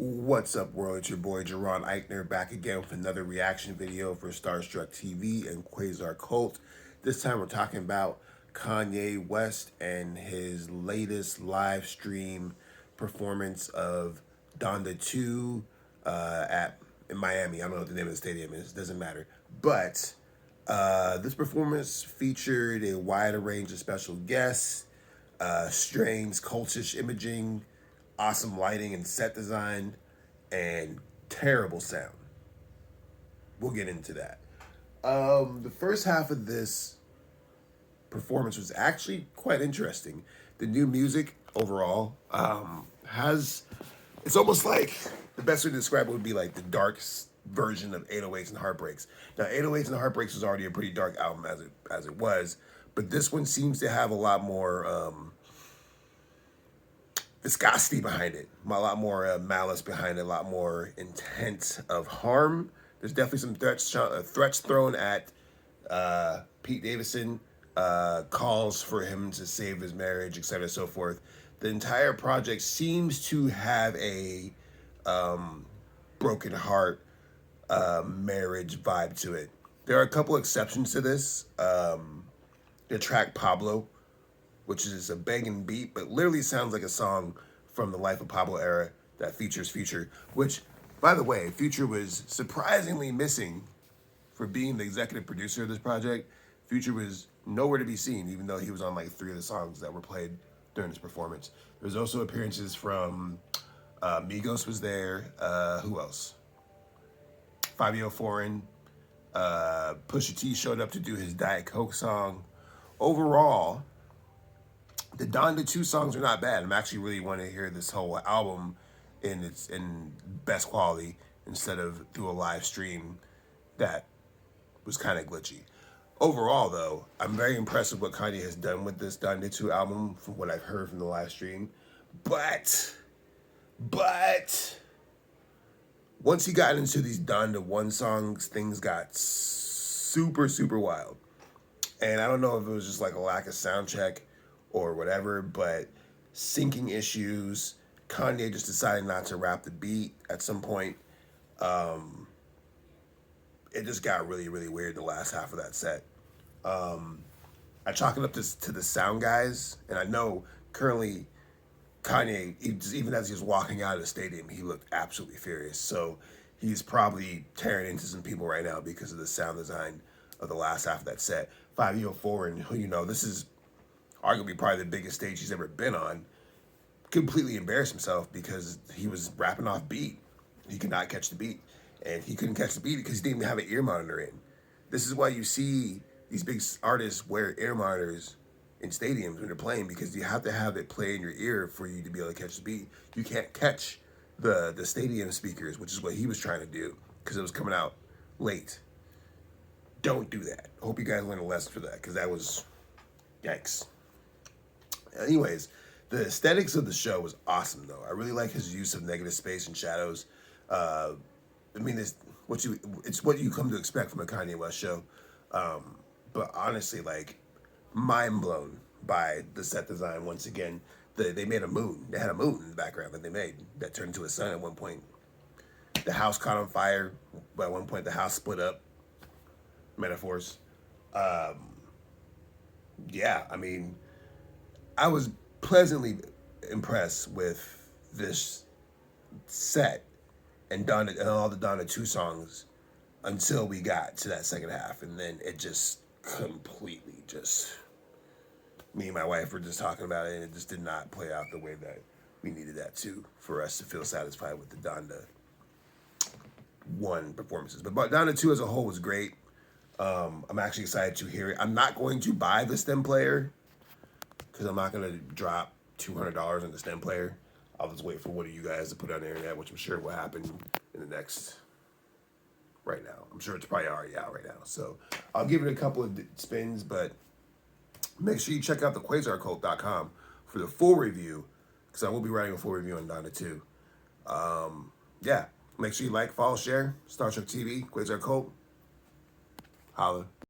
What's up, world? It's your boy Jaron Ikner back again with another reaction video for Starstruck TV and Quasar Cult. This time we're talking about Kanye West and his latest live stream performance of Donda 2 at in Miami. I don't know what the name of the stadium is. Doesn't matter. But this performance featured a wider range of special guests, strange cultish imaging, awesome lighting and set design, and terrible sound. We'll get into that. The first half of this performance was actually quite interesting. The new music overall has, it's almost like, the best way to describe it would be like the dark version of 808s and Heartbreaks. Now 808s and Heartbreaks was already a pretty dark album as it was, but this one seems to have a lot more viscosity behind it, a lot more malice behind it, a lot more intent of harm. There's definitely some threats thrown at Pete Davidson, calls for him to save his marriage, etc., so forth. The entire project seems to have a broken heart marriage vibe to it. There are a couple exceptions to this. The track Pablo, which is a banging beat, but literally sounds like a song from the Life of Pablo era that features Future, which, by the way, Future was surprisingly missing for being the executive producer of this project. Future was nowhere to be seen, even though he was on like 3 of the songs that were played during this performance. There's also appearances from Migos was there. Who else? Fabio Foreign. Pusha T showed up to do his Diet Coke song. Overall, the Donda 2 songs are not bad. I'm actually really want to hear this whole album in best quality instead of through a live stream that was kind of glitchy. Overall, though, I'm very impressed with what Kanye has done with this Donda 2 album from what I've heard from the live stream. But once he got into these Donda 1 songs, things got super wild. And I don't know if it was just like a lack of sound check or whatever, but syncing issues. Kanye just decided not to rap the beat at some point. It just got really weird the last half of that set. I chalk it up to the sound guys, and I know currently Kanye, even as he was walking out of the stadium, he looked absolutely furious. So he's probably tearing into some people right now because of the sound design of the last half of that set. 504, and who this is arguably probably the biggest stage he's ever been on, completely embarrassed himself because he was rapping off beat. He could not catch the beat. And he couldn't catch the beat because he didn't even have an ear monitor in. This is why you see these big artists wear ear monitors in stadiums when they're playing, because you have to have it play in your ear for you to be able to catch the beat. You can't catch the stadium speakers, which is what he was trying to do because it was coming out late. Don't do that. I hope you guys learned a lesson for that, because that was yikes. Anyways, the aesthetics of the show was awesome, though. I really like his use of negative space and shadows. I mean, it's what you come to expect from a Kanye West show. But honestly, like, mind blown by the set design. Once again, they made a moon. They had a moon in the background that they made that turned into a sun at one point. The house caught on fire. But at one point, the house split up. Metaphors. Yeah, I mean, I was pleasantly impressed with this set and all the Donda 2 songs until we got to that second half, and then it just completely me and my wife were just talking about it, and it just did not play out the way that we needed that to, for us to feel satisfied with the Donda 1 performances. But Donda 2 as a whole was great. I'm actually excited to hear it. I'm not going to buy the stem player because I'm not going to drop $200 on the stem player. I'll just wait for one of you guys to put it on the internet, which I'm sure will happen in the next, right now. I'm sure it's probably already out right now. So I'll give it a couple of spins, but make sure you check out the QuasarCult.com for the full review, because I will be writing a full review on Donda 2. Yeah, make sure you like, follow, share, Star Trek TV, Quasar Cult. Holla.